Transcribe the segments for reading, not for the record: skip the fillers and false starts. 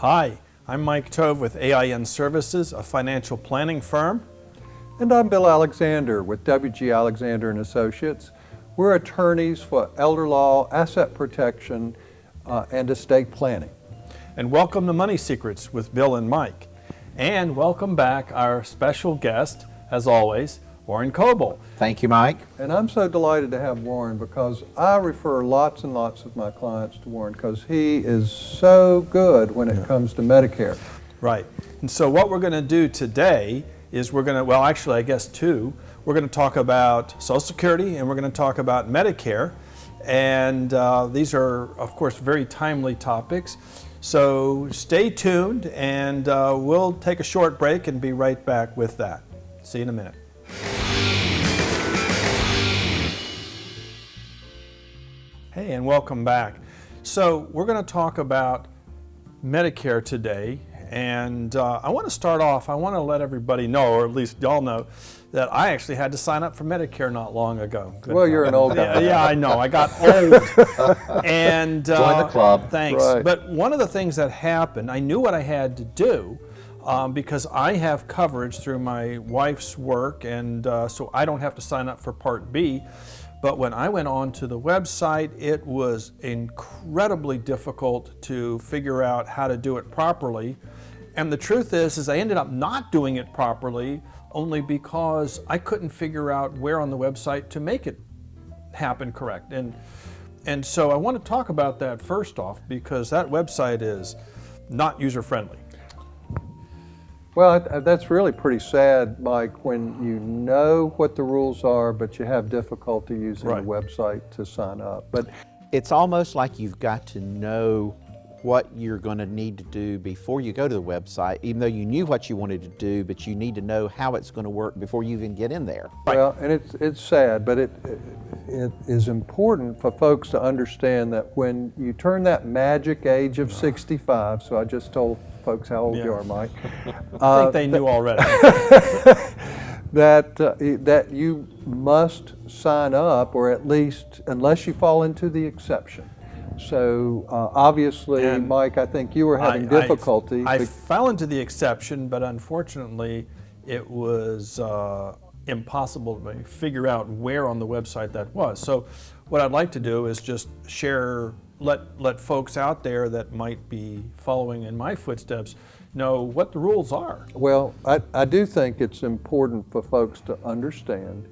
Hi, I'm Mike Tove with AIN Services, a financial planning firm. And I'm Bill Alexander with W.G. Alexander & Associates. We're attorneys for elder law, asset protection, and estate planning. And welcome to Money Secrets with Bill and Mike. And welcome back our special guest, as always, Warren Coble. Thank you, Mike. And I'm so delighted to have Warren because I refer lots and lots of my clients to Warren because he is so good when it comes to Medicare. Right. And so what we're going to do today is we're going to, well, actually, I guess two. We're going to talk about Social Security and we're going to talk about Medicare. And these are, of course, very timely topics. So stay tuned and we'll take a short break and be right back with that. See you in a minute. Hey, and welcome back. So we're going to talk about Medicare today, and I want to start off, I want to let everybody know, or at least y'all know, that I actually had to sign up for Medicare not long ago. Well, you're an old guy. Yeah, I know, I got old. And join the club. Thanks. Right. But one of the things that happened, I knew what I had to do, because I have coverage through my wife's work, and so I don't have to sign up for Part B. But when I went on to the website, it was incredibly difficult to figure out how to do it properly. And the truth is I ended up not doing it properly only because I couldn't figure out where on the website to make it happen correct. And so I want to talk about that first off because that website is not user-friendly. Well, that's really pretty sad, Mike, when you know what the rules are, but you have difficulty using the website to sign up. But it's almost like you've got to know what you're going to need to do before you go to the website, even though you knew what you wanted to do, but you need to know how it's going to work before you even get in there. Well, and it's sad, but it is important for folks to understand that when you turn that magic age of 65, so I just told folks how old you are, Mike. I think they knew already. that you must sign up, or at least, unless you fall into the exception. So obviously, and Mike, I think you were having difficulty. I fell into the exception, but unfortunately, it was impossible to figure out where on the website that was. So what I'd like to do is just share, let folks out there that might be following in my footsteps know what the rules are. Well, I do think it's important for folks to understand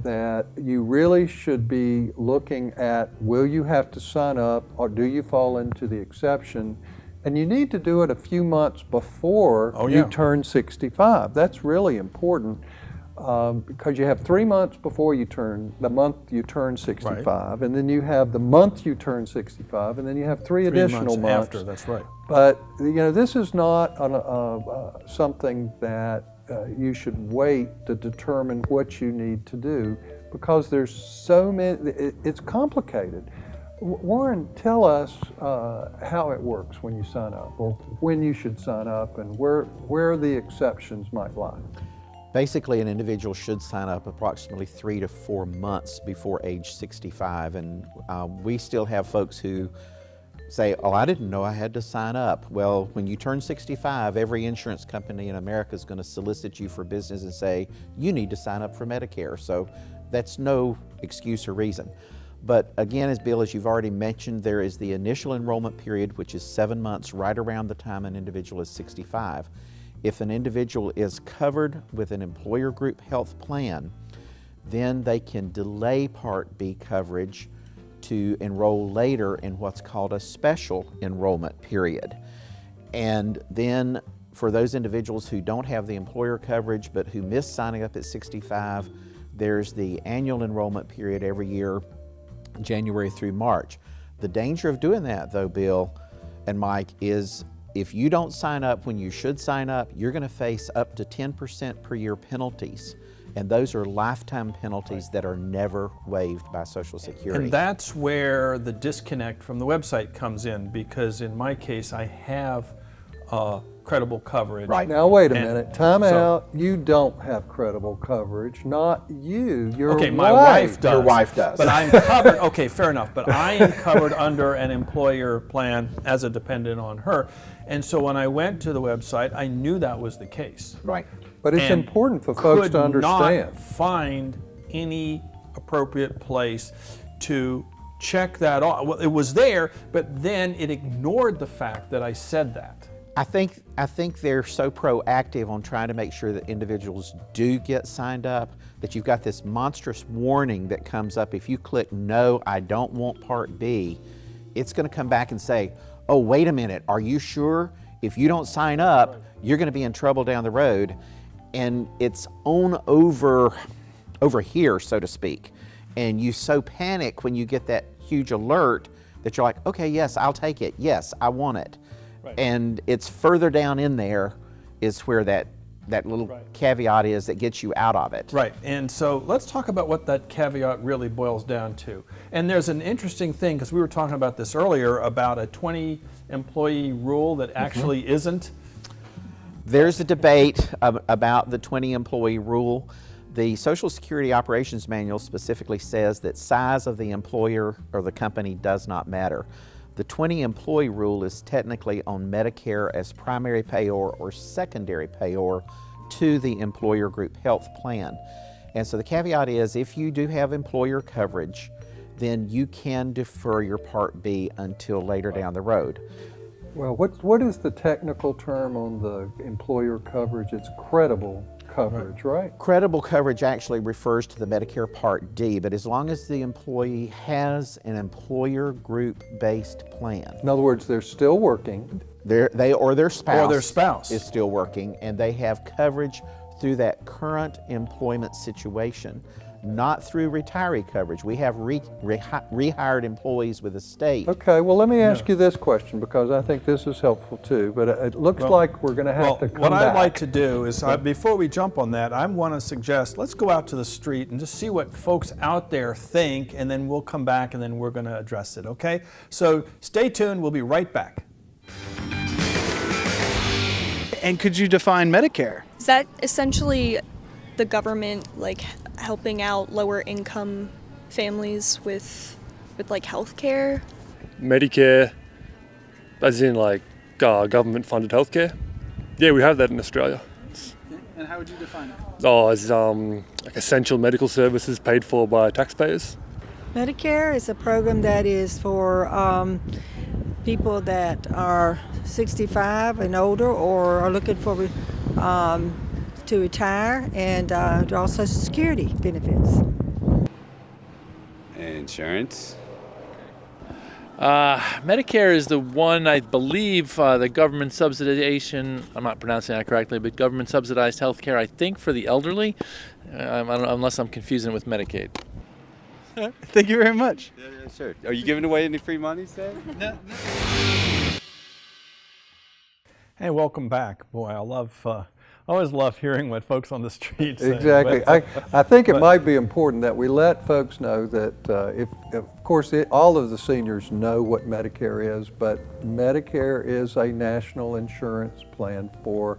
that you really should be looking at, will you have to sign up or do you fall into the exception? And you need to do it a few months before you turn 65. That's really important because you have 3 months before you turn, the month you turn 65, and then you have the month you turn 65, and then you have three additional months after, that's right. But this is not something that you should wait to determine what you need to do because there's so many, it's complicated. Warren, tell us how it works when you sign up or when you should sign up and where the exceptions might lie. Basically, an individual should sign up approximately 3 to 4 months before age 65. And we still have folks who say, oh, I didn't know I had to sign up. Well, when you turn 65, every insurance company in America is going to solicit you for business and say, you need to sign up for Medicare. So that's no excuse or reason. But again, as Bill, as you've already mentioned, there is the initial enrollment period, which is 7 months right around the time an individual is 65. If an individual is covered with an employer group health plan, then they can delay Part B coverage to enroll later in what's called a special enrollment period. And then for those individuals who don't have the employer coverage but who miss signing up at 65, there's the annual enrollment period every year, January through March. The danger of doing that, though, Bill and Mike, is if you don't sign up when you should sign up, you're going to face up to 10% per year penalties. And those are lifetime penalties that are never waived by Social Security. And that's where the disconnect from the website comes in, because in my case, I have credible coverage. Right. Now, wait a And minute. Time so- out. You don't have credible coverage. Not you. Your Okay, my wife does. Your wife does. But I'm covered. Okay, fair enough. But I am covered under an employer plan as a dependent on her. And so when I went to the website, I knew that was the case. Right. But it's And important for folks could to understand. not find any appropriate place to check that off. Well, it was there, but then it ignored the fact that I said that. I think they're so proactive on trying to make sure that individuals do get signed up that you've got this monstrous warning that comes up. If you click no, I don't want Part B, it's going to come back and say, oh, wait a minute, are you sure? If you don't sign up, you're going to be in trouble down the road. And it's on over here, so to speak. And you so panic when you get that huge alert that you're like, okay, yes, I'll take it. Yes, I want it. Right. And it's further down in there is where that little caveat is that gets you out of it. Right, and so let's talk about what that caveat really boils down to. And there's an interesting thing, because we were talking about this earlier, about a 20-employee rule that actually isn't. There's a debate about the 20-employee rule. The Social Security Operations Manual specifically says that size of the employer or the company does not matter. The 20-employee rule is technically on Medicare as primary payor or secondary payor to the employer group health plan. And so the caveat is if you do have employer coverage, then you can defer your Part B until later down the road. Well, what is the technical term on the employer coverage? It's credible coverage, right? Credible coverage actually refers to the Medicare Part D, but as long as the employee has an employer group-based plan, In other words, they're still working. they or their spouse is still working, and they have coverage through that current employment situation, not through retiree coverage. We have rehired employees with a state. Okay, well, let me ask you this question, because I think this is helpful too, but it looks like we're going to have to come what back. I'd like to do is, before we jump on that, I want to suggest, let's go out to the street and just see what folks out there think, and then we'll come back and then we're going to address it, okay? So stay tuned, we'll be right back. And could you define Medicare? Is that essentially the government like helping out lower income families with like health care? Medicare, as in like government funded healthcare. Yeah, we have that in Australia. And how would you define it? Oh, as like essential medical services paid for by taxpayers. Medicare is a program that is for people that are 65 and older or are looking for to retire and draw Social Security benefits. Insurance. Medicare is the one, I believe, the government subsidization, I'm not pronouncing that correctly, but government subsidized health care, I think, for the elderly, I don't, unless I'm confusing it with Medicaid. Thank you very much. Yeah, sure. Are you giving away any free money, Sam? No. Hey, welcome back. Boy, I always love hearing what folks on the street say. Exactly. But, I think it might be important that we let folks know that if of course, all of the seniors know what Medicare is, but Medicare is a national insurance plan for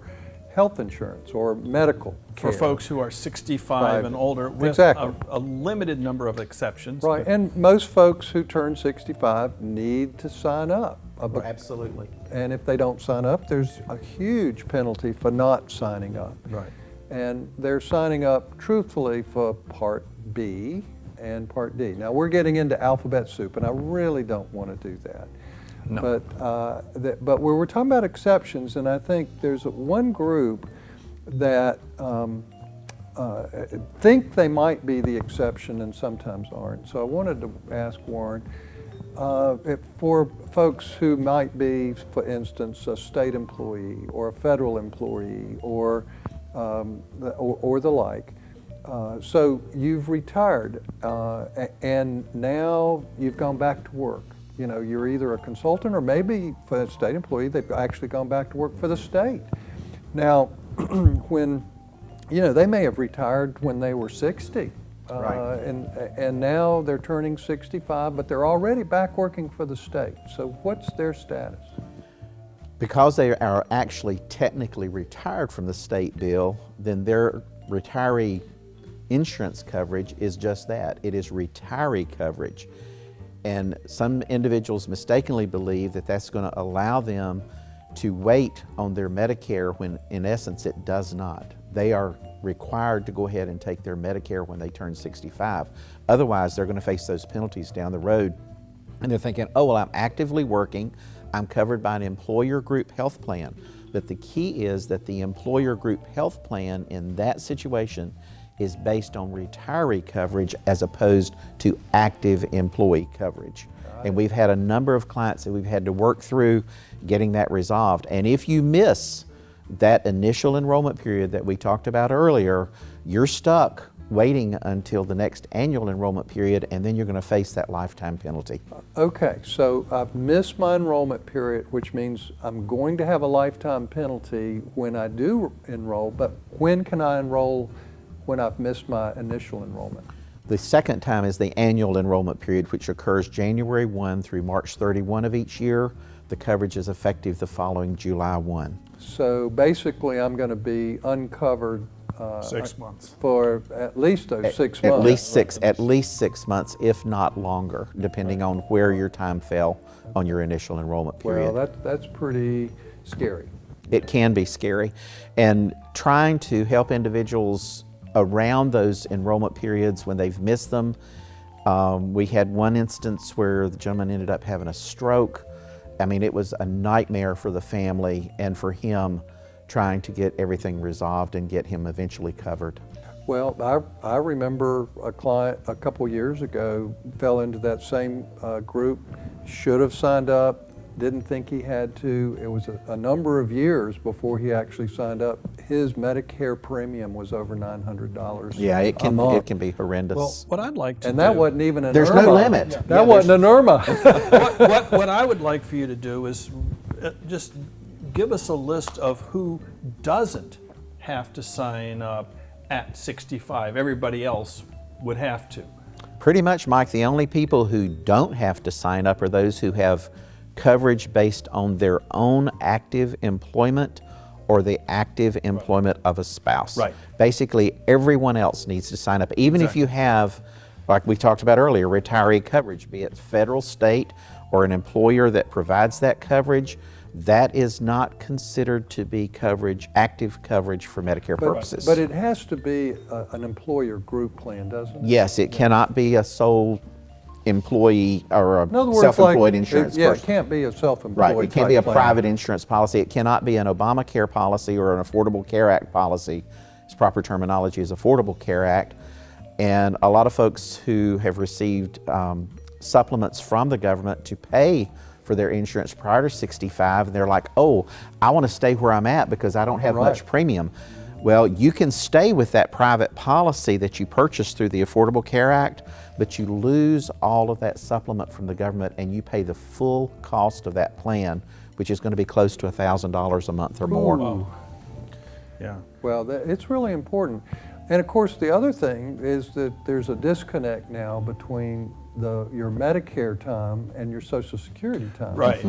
health insurance or medical for care. folks who are 65 and older, with Exactly. a limited number of exceptions. Right, but- and most folks who turn 65 need to sign up. Absolutely. And if they don't sign up, there's a huge penalty for not signing up. Right. And they're signing up truthfully for Part B and Part D. Now we're getting into alphabet soup, and I really don't want to do that. No. But we were talking about exceptions, and I think there's one group that think they might be the exception and sometimes aren't. So I wanted to ask Warren, for folks who might be, for instance, a state employee or a federal employee or the like. So you've retired and now you've gone back to work. You know, you're either a consultant or maybe for a state employee, they've actually gone back to work for the state. Now, when, you know, they may have retired when they were 60. Right. And now they're turning 65, but they're already back working for the state. So what's their status? Because they are actually technically retired from the state bill, then their retiree insurance coverage is just that. It is retiree coverage. And some individuals mistakenly believe that that's going to allow them to wait on their Medicare when in essence it does not. They are required to go ahead and take their Medicare when they turn 65. Otherwise, they're going to face those penalties down the road. And they're thinking, oh, well, I'm actively working. I'm covered by an employer group health plan. But the key is that the employer group health plan in that situation is based on retiree coverage as opposed to active employee coverage. And we've had a number of clients that we've had to work through getting that resolved. And if you miss that initial enrollment period that we talked about earlier, you're stuck waiting until the next annual enrollment period, and then you're going to face that lifetime penalty. Okay, so I've missed my enrollment period, which means I'm going to have a lifetime penalty when I do enroll, but when can I enroll when I've missed my initial enrollment? The second time is the annual enrollment period, which occurs January 1 through March 31 of each year. The coverage is effective the following July 1. So basically, I'm going to be uncovered 6 months. for at least those 6 months. At least 6 months, if not longer, depending on where your time fell on your initial enrollment period. Well, that's pretty scary. It can be scary. And trying to help individuals around those enrollment periods when they've missed them. We had one instance where the gentleman ended up having a stroke. I mean, it was a nightmare for the family and for him trying to get everything resolved and get him eventually covered. Well, I remember a client a couple years ago fell into that same group, should have signed up, didn't think he had to. It was a number of years before he actually signed up. His Medicare premium was over $900 Yeah, it a month. can be horrendous. Well, what I'd like to And do, that wasn't even an There's IRMA. no limit. That wasn't an IRMA. what I would like for you to do is just give us a list of who doesn't have to sign up at 65. Everybody else would have to. Pretty much, Mike, the only people who don't have to sign up are those who have coverage based on their own active employment or the active employment of a spouse. Right. Basically, everyone else needs to sign up, even if you have, like we talked about earlier, retiree coverage, be it federal, state, or an employer that provides that coverage. That is not considered to be coverage, active coverage for Medicare purposes. But it has to be an employer group plan, doesn't it? Yes, it cannot be a sole employee or In other a words, self-employed insurance yeah, it person. can't be a self-employed Right, it can't be a type plan. private insurance policy. It cannot be an Obamacare policy or an Affordable Care Act policy. Its proper terminology is Affordable Care Act. And a lot of folks who have received supplements from the government to pay for their insurance prior to 65, and they're like, oh, I want to stay where I'm at because I don't have much premium. Well, you can stay with that private policy that you purchased through the Affordable Care Act, but you lose all of that supplement from the government and you pay the full cost of that plan, which is going to be close to $1,000 a month or more. Ooh. Yeah. Well, it's really important. And of course, the other thing is that there's a disconnect now between your Medicare time and your Social Security time. Right.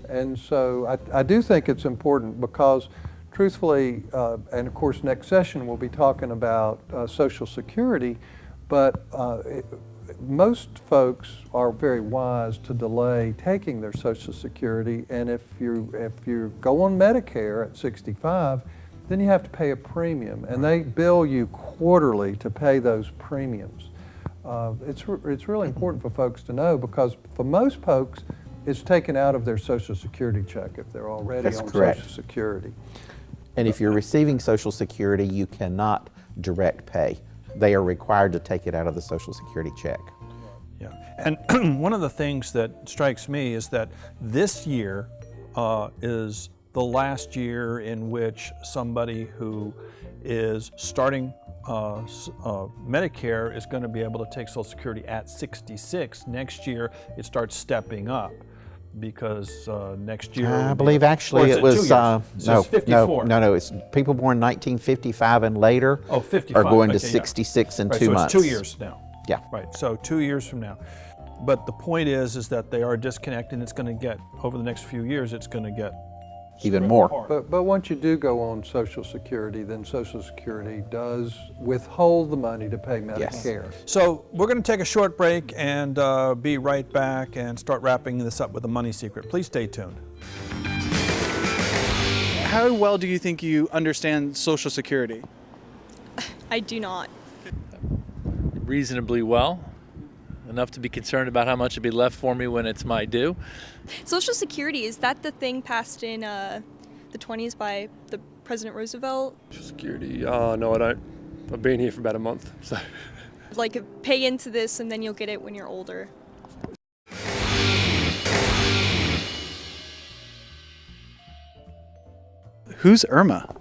And so I do think it's important because truthfully, and of course next session we'll be talking about Social Security, but most folks are very wise to delay taking their Social Security, and if you go on Medicare at 65, then you have to pay a premium, and they bill you quarterly to pay those premiums. It's really important for folks to know because for most folks, it's taken out of their Social Security check if they're already That's on correct. Social Security. And if you're receiving Social Security, you cannot direct pay. They are required to take it out of the Social Security check. Yeah. And one of the things that strikes me is that this year is the last year in which somebody who is starting Medicare is going to be able to take Social Security at 66. Next year, it starts stepping up because next year. I believe actually it it was, so it's 54. no, it's people born 1955 and later Oh, 55. are going to Okay, yeah. 66 in Right, 2 so months. it's 2 years now. Yeah. Right, so 2 years from now. But the point is that they are disconnected and it's going to get, over the next few years, it's going to get even more. But once you do go on Social Security, then Social Security does withhold the money to pay Medicare. So we're going to take a short break and be right back and start wrapping this up with a money secret. Please stay tuned. How well do you think you understand Social Security? I do not. Reasonably well, enough to be concerned about how much would be left for me when it's my due. Social Security, is that the thing passed in the 20s by the President Roosevelt? Social Security. No, I don't. I've been here for about a month, so. Like pay into this and then you'll get it when you're older. Who's Irma?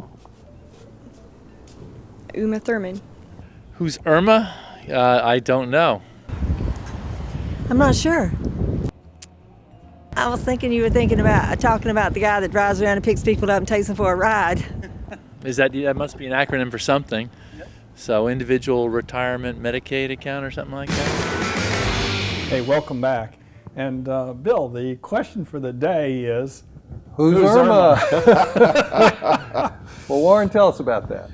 Uma Thurman. Who's Irma? I don't know. I'm not sure. I was thinking you were talking about the guy that drives around and picks people up and takes them for a ride. That must be an acronym for something. So individual retirement Medicaid account or something like that? Hey, welcome back. And Bill, the question for the day is, Who's Irma? Well, Warren, tell us about that.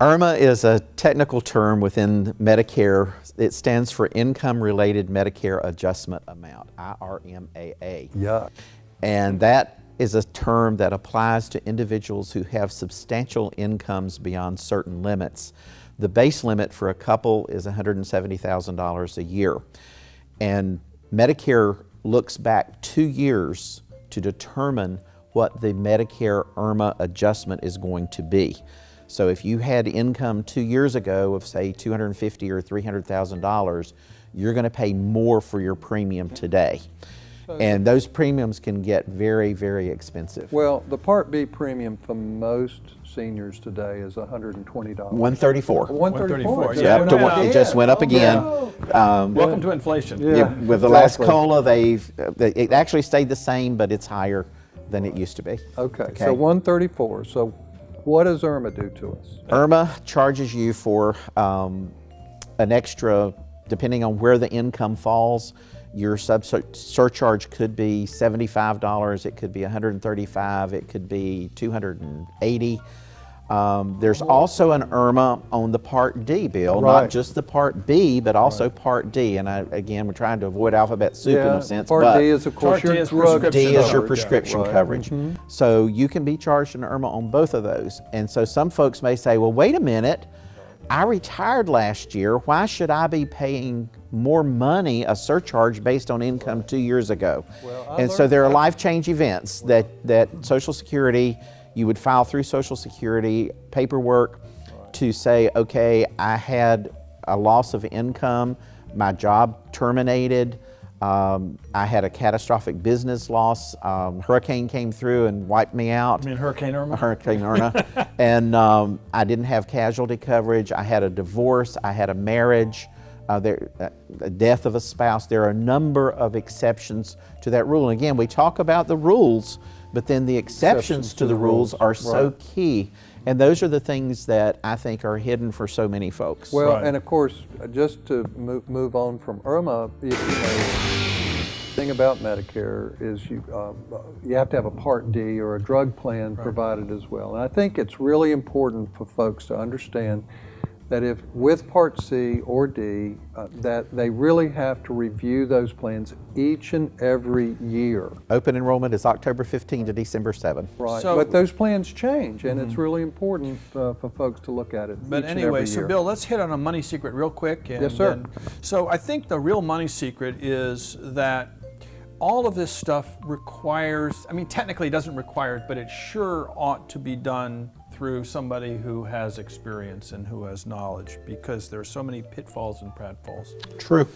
IRMA is a technical term within Medicare. It stands for Income Related Medicare Adjustment Amount, IRMAA. Yeah. And that is a term that applies to individuals who have substantial incomes beyond certain limits. The base limit for a couple is $170,000 a year. And Medicare looks back 2 years to determine what the Medicare IRMA adjustment is going to be. So if you had income 2 years ago of say $250,000 or $300,000, you're going to pay more for your premium today. And those premiums can get very, very expensive. Well, the Part B premium for most seniors today is $120. $134. $134. Yeah. It just went up again. welcome to inflation. With the last COLA, it actually stayed the same, but it's higher than it used to be. Okay, so 134. So what does IRMA do to us? IRMA charges you for an extra, depending on where the income falls. Your surcharge could be $75, it could be $135, it could be $280. There's also an IRMA on the Part D, Bill, not just the Part B, but also Part D. And again, we're trying to avoid alphabet soup in a sense. Part D is, of course, your drug D is your prescription coverage. Mm-hmm. So you can be charged an IRMA on both of those. And so some folks may say, well, wait a minute, I retired last year. Why should I be paying more money, a surcharge based on income 2 years ago? And so there are life change events that Social Security, you would file through Social Security paperwork to say, okay, I had a loss of income, my job terminated, I had a catastrophic business loss, hurricane came through and wiped me out. You mean Hurricane Irma? Hurricane Irma. And I didn't have casualty coverage, I had a divorce, I had a marriage, the death of a spouse. There are a number of exceptions to that rule. And again, we talk about the rules, but then the exceptions to the rules are so key. And those are the things that I think are hidden for so many folks. Well, and of course, just to move on from IRMA, the thing about Medicare is you have to have a Part D or a drug plan provided as well. And I think it's really important for folks to understand that if with Part C or D, that they really have to review those plans each and every year. Open enrollment is October 15 to December 7. Right, but those plans change, and it's really important for folks to look at it But each and anyway, every so year. Bill, let's hit on a money secret real quick. And Yes, sir. So I think the real money secret is that all of this stuff requires, I mean, technically it doesn't require it, but it sure ought to be done through somebody who has experience and who has knowledge, because there are so many pitfalls and pratfalls. True.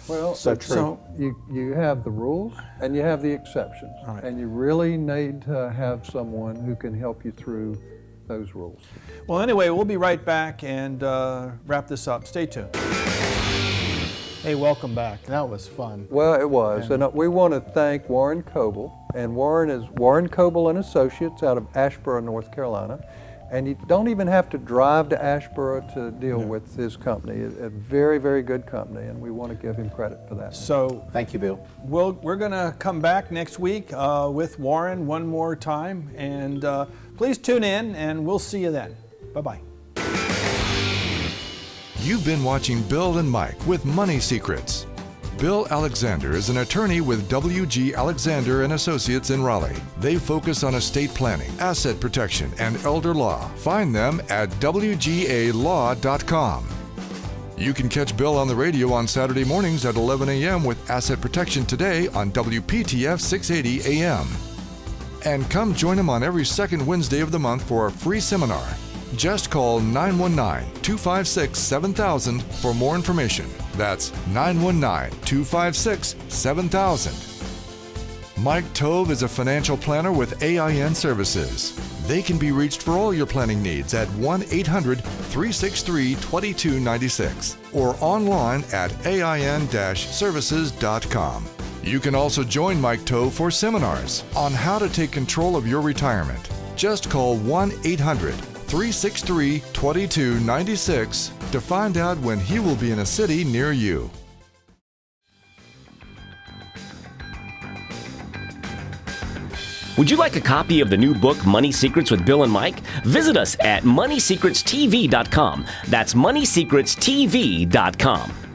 Well, So true. so you have the rules and you have the exceptions, and you really need to have someone who can help you through those rules. Well, anyway, we'll be right back and wrap this up. Stay tuned. Hey, welcome back. That was fun. Well, it was, and we want to thank Warren Coble, and Warren is Warren Coble and Associates out of Asheboro, North Carolina. And you don't even have to drive to Asheboro to deal with his company. A very, very good company, and we want to give him credit for that. So Thank you, Bill. we're going to come back next week with Warren one more time. And please tune in, and we'll see you then. Bye-bye. You've been watching Bill and Mike with Money Secrets. Bill Alexander is an attorney with W.G. Alexander and Associates in Raleigh. They focus on estate planning, asset protection, and elder law. Find them at wgalaw.com. You can catch Bill on the radio on Saturday mornings at 11 a.m. with Asset Protection Today on WPTF 680 AM. And come join him on every second Wednesday of the month for a free seminar. Just call 919-256-7000 for more information. That's 919-256-7000. Mike Tove is a financial planner with AIN Services. They can be reached for all your planning needs at 1-800-363-2296 or online at ain-services.com. You can also join Mike Tove for seminars on how to take control of your retirement. Just call 1-800-363-2296 to find out when he will be in a city near you. Would you like a copy of the new book, Money Secrets with Bill and Mike? Visit us at moneysecretstv.com. That's moneysecretstv.com.